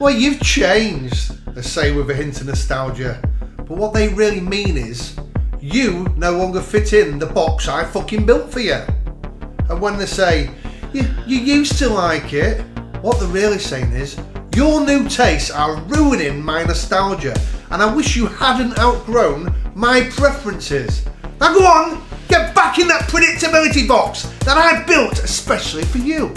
Well, you've changed, they say with a hint of nostalgia. But what they really mean is, you no longer fit in the box I fucking built for you. And when they say, you used to like it, what they're really saying is, your new tastes are ruining my nostalgia, and I wish you hadn't outgrown my preferences. Now go on, get back in that predictability box that I built especially for you.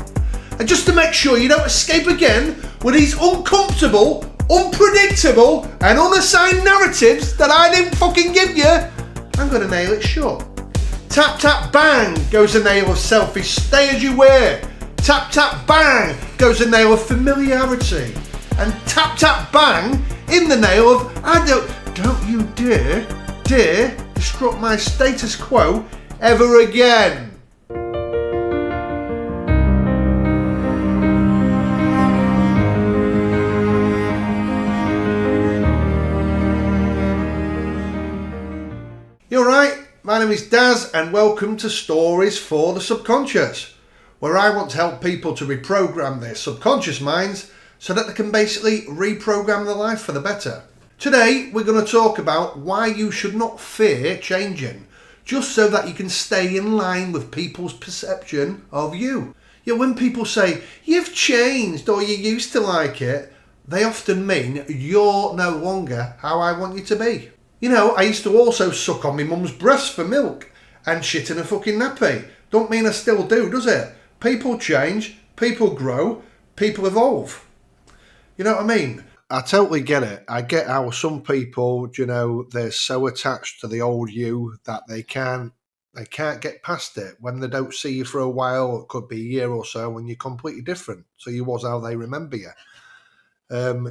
And just to make sure you don't escape again with these uncomfortable, unpredictable and unassigned narratives that I didn't fucking give you, I'm gonna nail it shut. Tap tap bang goes the nail of selfish stay as you wear. Tap tap bang goes the nail of familiarity. And tap tap bang in the nail of don't you dare disrupt my status quo ever again. You're right, my name is Daz and welcome to Stories for the Subconscious, where I want to help people to reprogram their subconscious minds so that they can basically reprogram their life for the better. Today we're going to talk about why you should not fear changing, just so that you can stay in line with people's perception of you. Yeah, when people say, you've changed or you used to like it, they often mean you're no longer how I want you to be. You know, I used to also suck on my mum's breast for milk and shit in a fucking nappy. Don't mean I still do, does it? People change, people grow, people evolve. You know what I mean? I totally get it. I get how some people, you know, they're so attached to the old you that they can't get past it. When they don't see you for a while, it could be a year or so, when you're completely different. So you was how they remember you.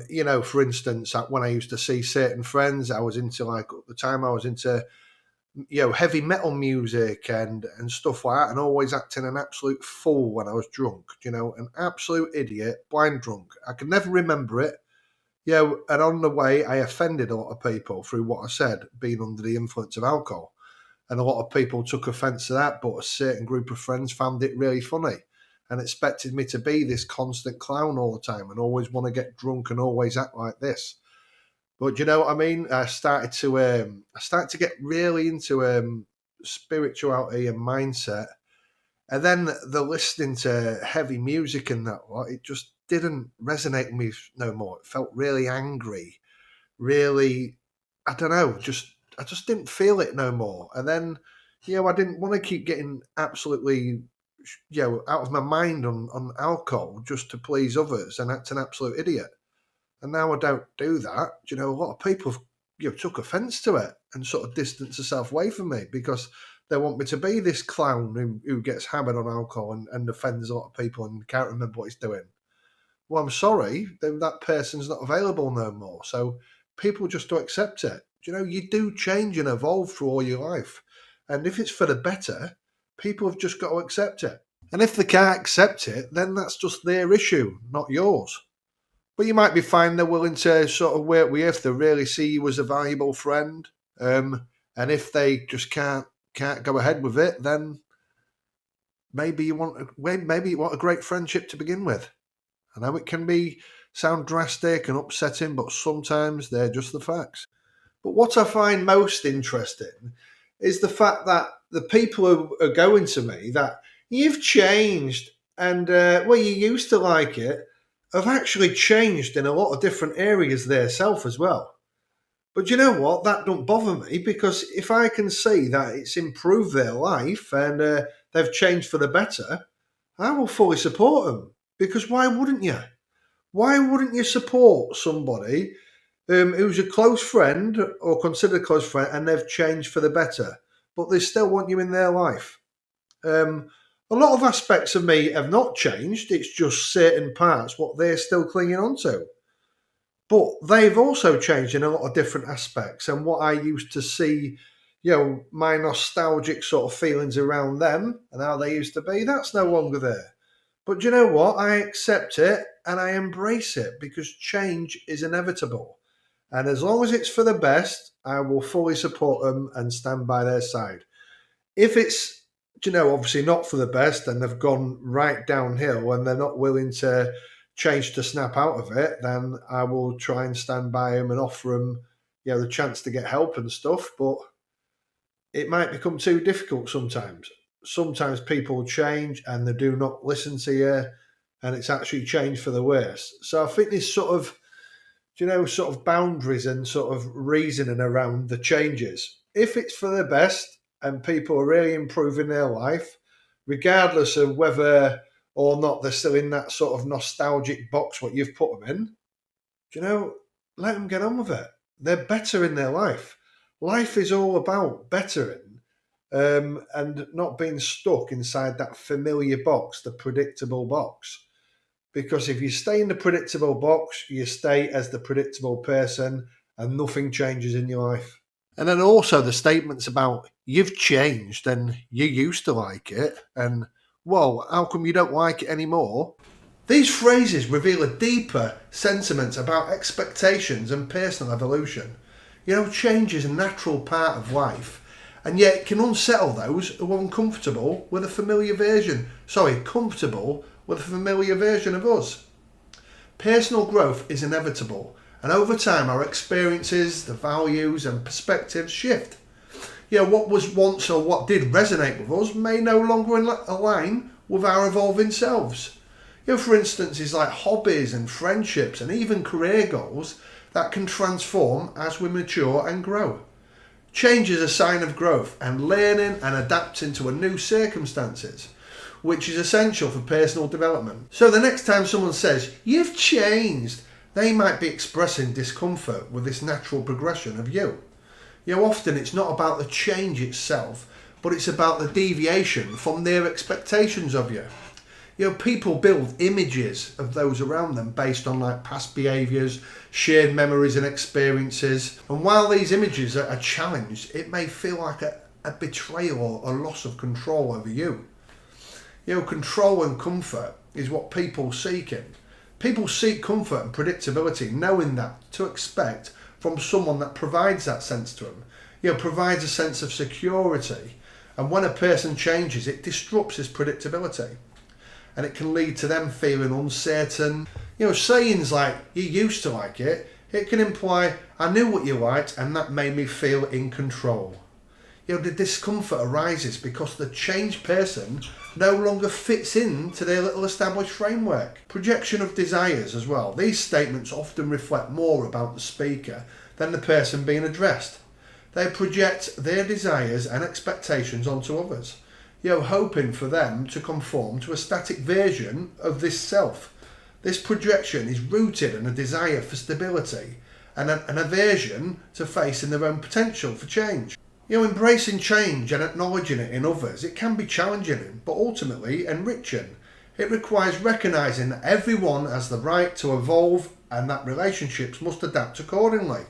You know, for instance, when I used to see certain friends, I was into, like, at the time I was into, you know, heavy metal music and stuff like that, and always acting an absolute fool when I was drunk, you know, an absolute idiot, blind drunk. I could never remember it, you know, and on the way I offended a lot of people through what I said, being under the influence of alcohol. And a lot of people took offence to that, but a certain group of friends found it really funny and expected me to be this constant clown all the time and always want to get drunk and always act like this. But you know what I mean? I started to get really into spirituality and mindset, and then the listening to heavy music and that lot, it just didn't resonate with me no more. It felt really angry, really, I don't know, I just didn't feel it no more. And then, you know, I didn't want to keep getting absolutely, you know, out of my mind on alcohol just to please others and act an absolute idiot. And now I don't do that. You know, a lot of people have, you know, took offence to it and sort of distanced themselves away from me because they want me to be this clown who gets hammered on alcohol and offends a lot of people and can't remember what he's doing. Well, I'm sorry, that person's not available no more. So people just don't accept it. You know, you do change and evolve through all your life. And if it's for the better, people have just got to accept it. And if they can't accept it, then that's just their issue, not yours. But you might be fine, they're willing to sort of work with you if they really see you as a valuable friend. And if they just can't go ahead with it, then maybe you want a great friendship to begin with. I know it can sound drastic and upsetting, but sometimes they're just the facts. But what I find most interesting is the fact that the people who are going to me that you've changed and, well, you used to like it, have actually changed in a lot of different areas themselves as well. But you know what? That don't bother me, because if I can see that it's improved their life and they've changed for the better, I will fully support them. Because why wouldn't you? Why wouldn't you support somebody who's a close friend or considered a close friend and they've changed for the better, but they still want you in their life? A lot of aspects of me have not changed. It's just certain parts what they're still clinging on to. But they've also changed in a lot of different aspects. And what I used to see, you know, my nostalgic sort of feelings around them and how they used to be, that's no longer there. But you know what? I accept it and I embrace it because change is inevitable. And as long as it's for the best, I will fully support them and stand by their side. If it's, you know, obviously not for the best and they've gone right downhill and they're not willing to change to snap out of it, then I will try and stand by them and offer them, the chance to get help and stuff. But it might become too difficult sometimes. Sometimes people change and they do not listen to you, and it's actually changed for the worse. So I think this sort of, sort of boundaries and sort of reasoning around the changes. If it's for the best and people are really improving their life, regardless of whether or not they're still in that sort of nostalgic box what you've put them in, let them get on with it. They're better in their life. Life is all about bettering and not being stuck inside that familiar box, the predictable box. Because if you stay in the predictable box, you stay as the predictable person and nothing changes in your life. And then also the statements about you've changed and you used to like it and, well, how come you don't like it anymore? These phrases reveal a deeper sentiment about expectations and personal evolution. Change is a natural part of life, and yet it can unsettle those who are uncomfortable with a familiar version. Comfortable with a familiar version of us. Personal growth is inevitable, and over time our experiences, the values and perspectives shift. What was once or what did resonate with us may no longer align with our evolving selves. For instance, it's like hobbies and friendships and even career goals that can transform as we mature and grow. Change is a sign of growth and learning and adapting to a new circumstances, which is essential for personal development. So the next time someone says, "You've changed," they might be expressing discomfort with this natural progression of you. Often it's not about the change itself, but it's about the deviation from their expectations of you. People build images of those around them based on past behaviours, shared memories and experiences. And while these images are challenged, it may feel like a betrayal or a loss of control over you. Control and comfort is what people seek in. People seek comfort and predictability, knowing that to expect from someone that provides that sense to them. Provides a sense of security. And when a person changes, it disrupts this predictability. And it can lead to them feeling uncertain. Sayings like, "You used to like it," it can imply, "I knew what you liked and that made me feel in control." The discomfort arises because the changed person no longer fits into their little established framework. Projection of desires as well. These statements often reflect more about the speaker than the person being addressed. They project their desires and expectations onto others, hoping for them to conform to a static version of this self. This projection is rooted in a desire for stability and an aversion to facing their own potential for change. Embracing change and acknowledging it in others, it can be challenging, but ultimately enriching. It requires recognising that everyone has the right to evolve and that relationships must adapt accordingly.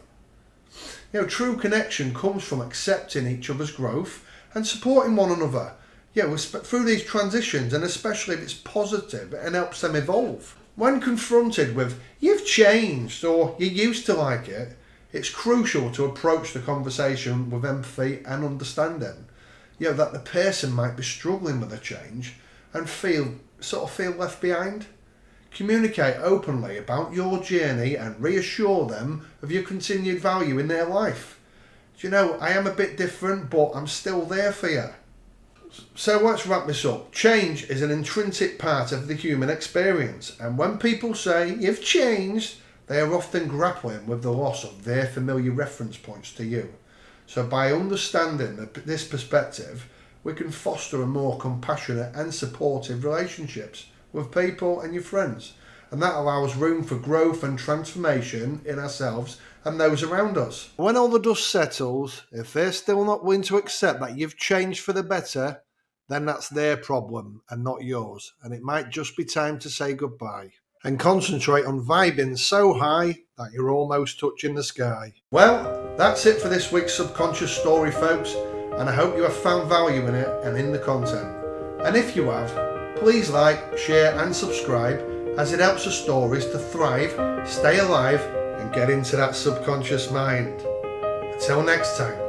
True connection comes from accepting each other's growth and supporting one another. Through these transitions, and especially if it's positive and helps them evolve. When confronted with, "You've changed," or "You used to like it," it's crucial to approach the conversation with empathy and understanding. That the person might be struggling with a change and feel left behind. Communicate openly about your journey and reassure them of your continued value in their life. I am a bit different, but I'm still there for you. So let's wrap this up. Change is an intrinsic part of the human experience, and when people say, "You've changed," they are often grappling with the loss of their familiar reference points to you. So by understanding this perspective, we can foster a more compassionate and supportive relationships with people and your friends, and that allows room for growth and transformation in ourselves and those around us. When all the dust settles, if they're still not willing to accept that you've changed for the better, then that's their problem and not yours, and it might just be time to say goodbye and concentrate on vibing so high that you're almost touching the sky. Well, that's it for this week's Subconscious Story, folks, and I hope you have found value in it and in the content. And if you have, please like, share and subscribe, as it helps the stories to thrive, stay alive and get into that subconscious mind. Until next time.